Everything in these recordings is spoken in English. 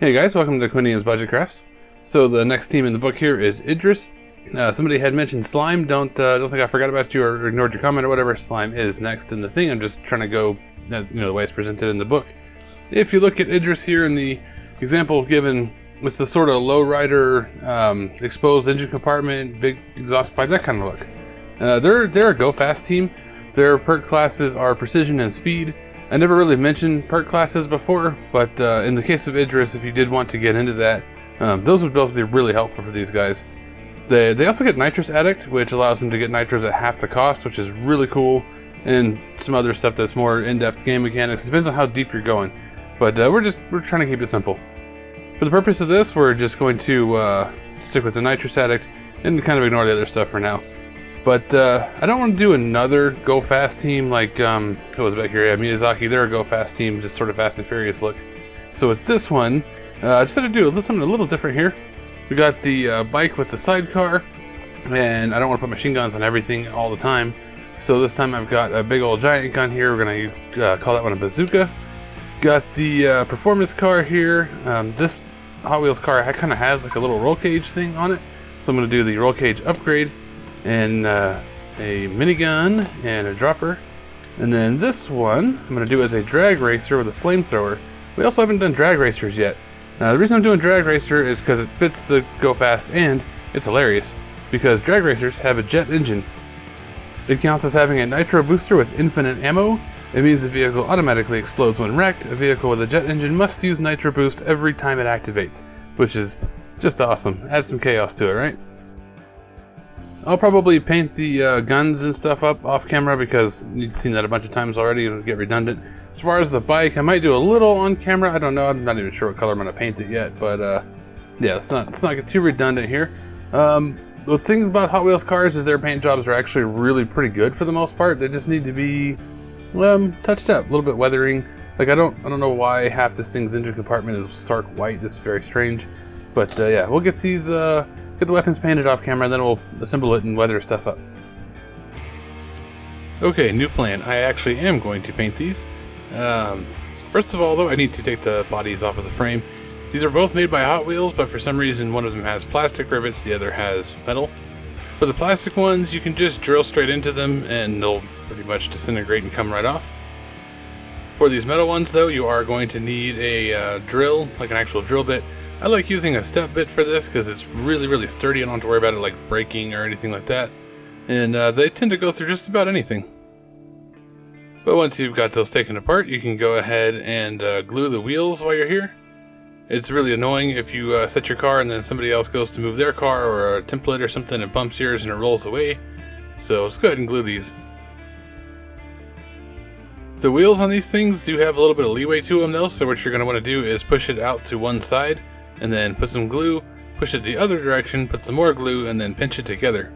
Hey guys, welcome to Quinian's Budget Crafts. So the next team in the book here is Idris. Somebody had mentioned slime. Don't think I forgot about you or ignored your comment or whatever. Slime is next in the thing. I'm just trying to go, the way it's presented in the book. If you look at Idris here in the example given, it's the sort of lowrider, exposed engine compartment, big exhaust pipe, that kind of look. They're a go fast team. Their perk classes are precision and speed. I never really mentioned perk classes before, but in the case of Idris, if you did want to get into that, those would both be really helpful for these guys. They also get Nitrous Addict, which allows them to get nitros at half the cost, which is really cool, and some other stuff that's more in-depth game mechanics. It depends on how deep you're going, but we're trying to keep it simple. For the purpose of this, we're just going to stick with the Nitrous Addict and kind of ignore the other stuff for now. But I don't want to do another go fast team like who was back here? Yeah, Miyazaki. They're a go fast team, just sort of Fast and Furious look. So with this one, I decided to do something a little different here. We got the bike with the sidecar, and I don't want to put machine guns on everything all the time. So this time I've got a big old giant gun here. We're gonna call that one a bazooka. Got the performance car here. This Hot Wheels car kind of has like a little roll cage thing on it, so I'm gonna do the roll cage upgrade. And a minigun and a dropper. And then this one I'm going to do as a drag racer with a flamethrower. We also haven't done drag racers yet. The reason I'm doing drag racer is because it fits the go fast and it's hilarious because drag racers have a jet engine. It counts as having a nitro booster with infinite ammo. It means the vehicle automatically explodes when wrecked. A vehicle with a jet engine must use nitro boost every time it activates, which is just awesome. Add some chaos to it, right? I'll probably paint the guns and stuff up off camera because you've seen that a bunch of times already and it'll get redundant. As far as the bike, I might do a little on camera. I don't know. I'm not even sure what color I'm going to paint it yet. But yeah, let's not get too redundant here. The thing about Hot Wheels cars is their paint jobs are actually really pretty good for the most part. They just need to be touched up, a little bit weathering. Like I don't know why half this thing's engine compartment is stark white. It's very strange. But yeah, we'll get these. Get the weapons painted off camera, and then we'll assemble it and weather stuff up. Okay, new plan. I actually am going to paint these. First of all, though, I need to take the bodies off of the frame. These are both made by Hot Wheels, but for some reason one of them has plastic rivets, the other has metal. For the plastic ones, you can just drill straight into them, and they'll pretty much disintegrate and come right off. For these metal ones, though, you are going to need a drill, like an actual drill bit. I like using a step bit for this because it's really, really sturdy. I don't have to worry about it like breaking or anything like that. And they tend to go through just about anything. But once you've got those taken apart, you can go ahead and glue the wheels while you're here. It's really annoying if you set your car and then somebody else goes to move their car or a template or something and bumps yours and it rolls away. So let's go ahead and glue these. The wheels on these things do have a little bit of leeway to them though, so what you're going to want to do is push it out to one side and then put some glue, push it the other direction, put some more glue, and then pinch it together.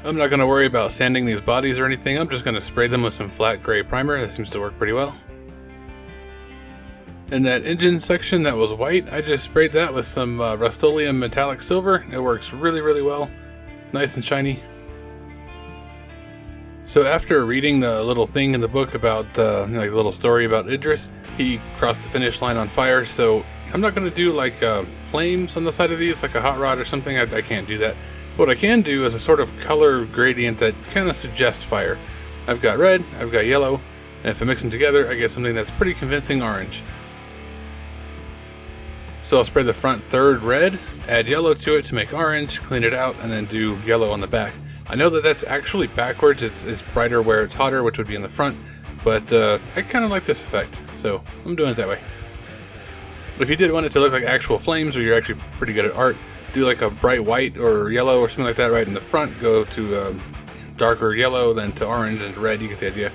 I'm not going to worry about sanding these bodies or anything. I'm just going to spray them with some flat gray primer. That seems to work pretty well. And that engine section that was white, I just sprayed that with some Rust-Oleum metallic silver. It works really, really well. Nice and shiny. So after reading the little thing in the book about, like the little story about Idris, he crossed the finish line on fire, so I'm not going to do like flames on the side of these, like a hot rod or something. I can't do that. What I can do is a sort of color gradient that kind of suggests fire. I've got red, I've got yellow, and if I mix them together, I get something that's pretty convincing orange. So I'll spray the front third red, add yellow to it to make orange, clean it out, and then do yellow on the back. I know that that's actually backwards. It's brighter where it's hotter, which would be in the front, but I kind of like this effect, so I'm doing it that way. But if you did want it to look like actual flames, or you're actually pretty good at art, do like a bright white or yellow or something like that right in the front, go to darker yellow, then to orange and red, you get the idea.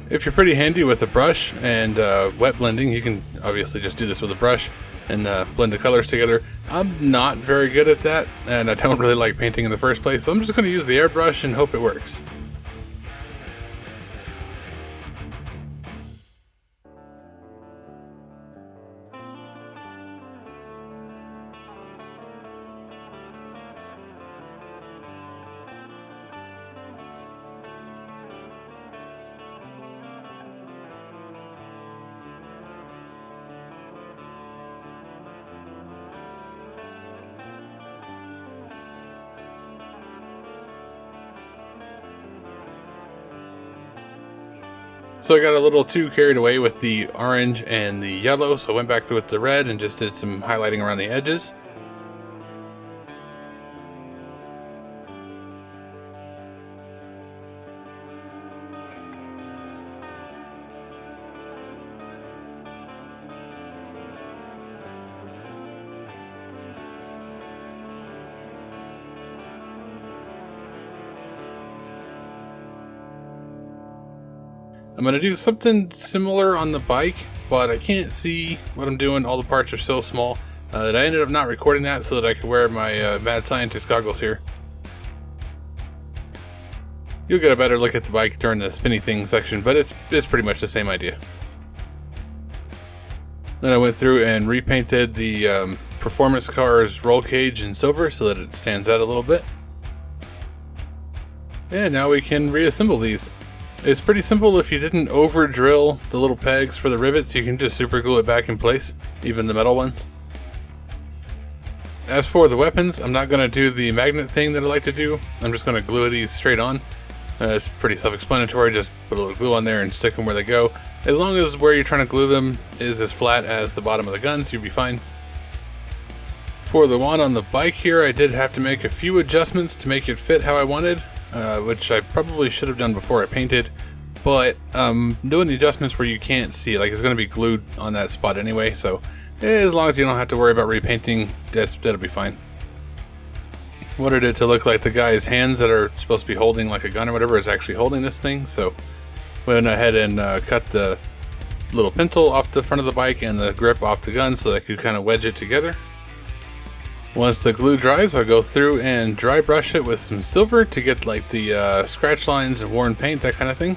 If you're pretty handy with a brush and wet blending, you can obviously just do this with a brush and blend the colors together. I'm not very good at that, and I don't really like painting in the first place, so I'm just going to use the airbrush and hope it works. So I got a little too carried away with the orange and the yellow, so I went back through with the red and just did some highlighting around the edges. I'm going to do something similar on the bike, but I can't see what I'm doing. All the parts are so small that I ended up not recording that so that I could wear my mad scientist goggles here. You'll get a better look at the bike during the spinny thing section, but it's pretty much the same idea. Then I went through and repainted the performance car's roll cage in silver so that it stands out a little bit. And now we can reassemble these. It's pretty simple. If you didn't over drill the little pegs for the rivets, you can just super glue it back in place, even the metal ones. As for the weapons, I'm not going to do the magnet thing that I like to do. I'm just going to glue these straight on. It's pretty self-explanatory. Just put a little glue on there and stick them where they go. As long as where you're trying to glue them is as flat as the bottom of the guns, you'll be fine. For the one on the bike here, I did have to make a few adjustments to make it fit how I wanted. Which I probably should have done before I painted, but doing the adjustments where you can't see it, like it's going to be glued on that spot anyway, so as long as you don't have to worry about repainting, that'll be fine. Wanted it to look like the guy's hands that are supposed to be holding like a gun or whatever is actually holding this thing, so went ahead and cut the little pintle off the front of the bike and the grip off the gun so that I could kind of wedge it together. Once the glue dries, I'll go through and dry brush it with some silver to get like the scratch lines and worn paint, that kind of thing.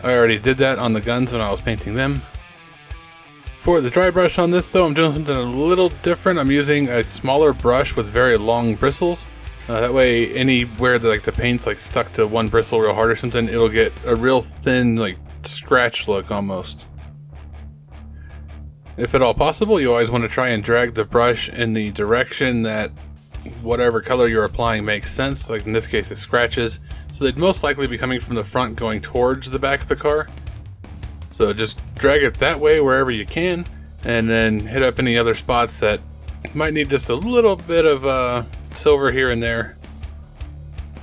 I already did that on the guns when I was painting them. For the dry brush on this though, I'm doing something a little different. I'm using a smaller brush with very long bristles. That way anywhere that like the paint's like stuck to one bristle real hard or something, it'll get a real thin like scratch look almost. If at all possible, you always want to try and drag the brush in the direction that whatever color you're applying makes sense. Like in this case, it's scratches. So they'd most likely be coming from the front going towards the back of the car. So just drag it that way wherever you can, and then hit up any other spots that might need just a little bit of silver here and there.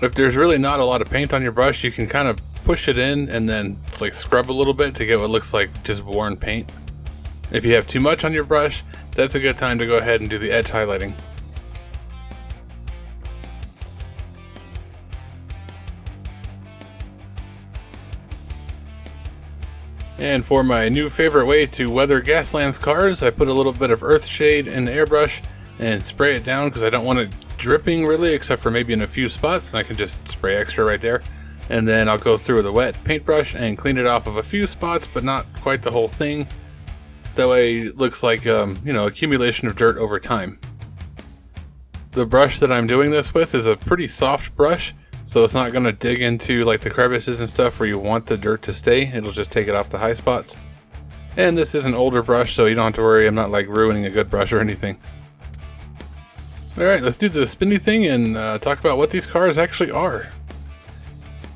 If there's really not a lot of paint on your brush, you can kind of push it in and then like scrub a little bit to get what looks like just worn paint. If you have too much on your brush, that's a good time to go ahead and do the edge highlighting. And for my new favorite way to weather Gaslands cars, I put a little bit of earth shade in the airbrush and spray it down because I don't want it dripping really, except for maybe in a few spots, and I can just spray extra right there. And then I'll go through with a wet paintbrush and clean it off of a few spots, but not quite the whole thing. That way it looks like, accumulation of dirt over time. The brush that I'm doing this with is a pretty soft brush, so it's not going to dig into like the crevices and stuff where you want the dirt to stay. It'll just take it off the high spots. And this is an older brush, so you don't have to worry. I'm not like ruining a good brush or anything. Alright, let's do the spinny thing and talk about what these cars actually are.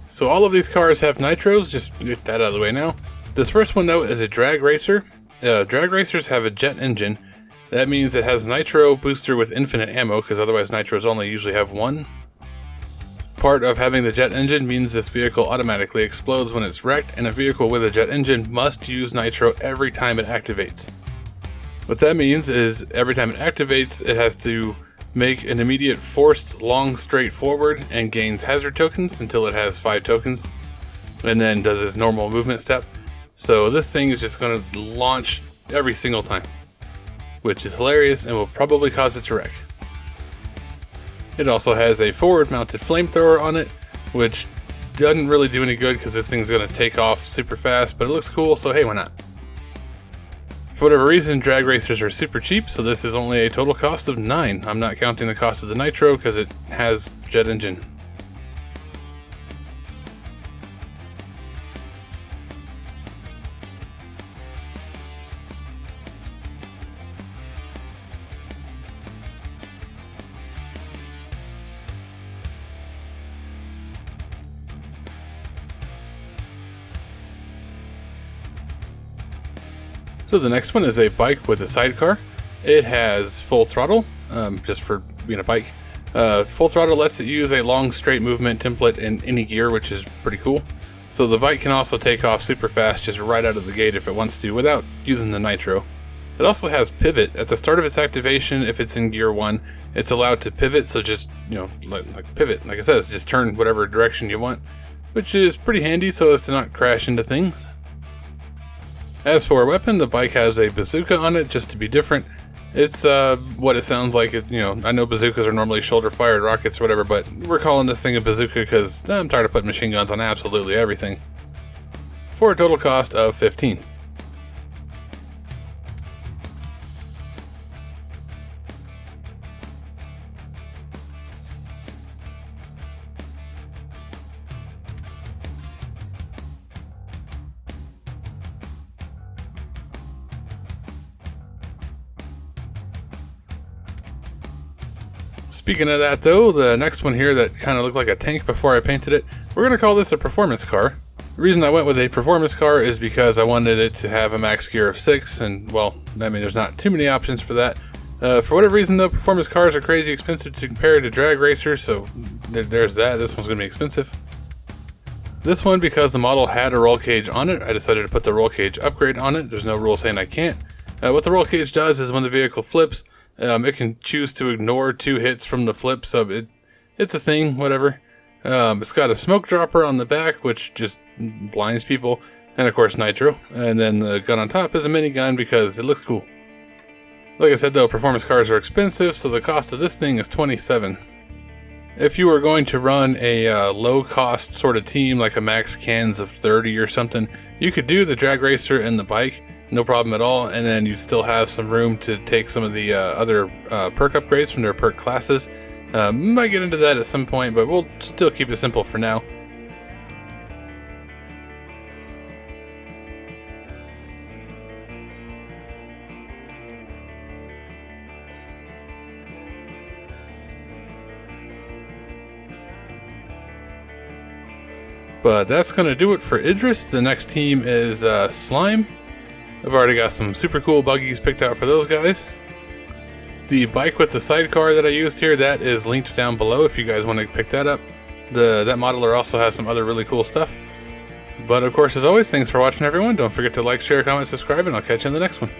So all of these cars have nitros, just get that out of the way now. This first one though is a drag racer. Drag racers have a jet engine. That means it has nitro booster with infinite ammo, because otherwise nitros only usually have one. Part of having the jet engine means this vehicle automatically explodes when it's wrecked, and a vehicle with a jet engine must use nitro every time it activates. What that means is every time it activates, it has to make an immediate forced long straight forward and gains hazard tokens until it has 5 tokens, and then does its normal movement step. So this thing is just going to launch every single time, which is hilarious and will probably cause it to wreck. It also has a forward mounted flamethrower on it, which doesn't really do any good because this thing's going to take off super fast, but it looks cool, so hey, why not? For whatever reason, drag racers are super cheap, so this is only a total cost of 9. I'm not counting the cost of the nitro because it has jet engine. So the next one is a bike with a sidecar. It has full throttle, just for being a bike. Full throttle lets it use a long straight movement template in any gear, which is pretty cool. So the bike can also take off super fast just right out of the gate if it wants to without using the nitro. It also has pivot. At the start of its activation, if it's in gear 1, it's allowed to pivot, so just, like pivot. Like I said, just turn whatever direction you want, which is pretty handy so as to not crash into things. As for a weapon, the bike has a bazooka on it, just to be different. It's what it sounds like. I know bazookas are normally shoulder-fired rockets or whatever, but we're calling this thing a bazooka because I'm tired of putting machine guns on absolutely everything. For a total cost of 15. Speaking of that though, the next one here that kind of looked like a tank before I painted it, we're going to call this a performance car. The reason I went with a performance car is because I wanted it to have a max gear of 6, and well, there's not too many options for that. For whatever reason though, performance cars are crazy expensive to compare to drag racers, so there's that. This one's going to be expensive. This one, because the model had a roll cage on it, I decided to put the roll cage upgrade on it. There's no rule saying I can't. What the roll cage does is when the vehicle flips, it can choose to ignore 2 hits from the flip, so it's a thing, whatever. It's got a smoke dropper on the back, which just blinds people, and of course nitro. And then the gun on top is a minigun because it looks cool. Like I said though, performance cars are expensive, so the cost of this thing is 27. If you were going to run a low-cost sort of team, like a max cans of 30 or something, you could do the drag racer and the bike, no problem at all, and then you'd still have some room to take some of the other perk upgrades from their perk classes. Might get into that at some point, but we'll still keep it simple for now. But that's going to do it for Idris. The next team is Slime. I've already got some super cool buggies picked out for those guys. The bike with the sidecar that I used here, that is linked down below if you guys want to pick that up. That modeler also has some other really cool stuff. But of course, as always, thanks for watching everyone. Don't forget to like, share, comment, subscribe, and I'll catch you in the next one.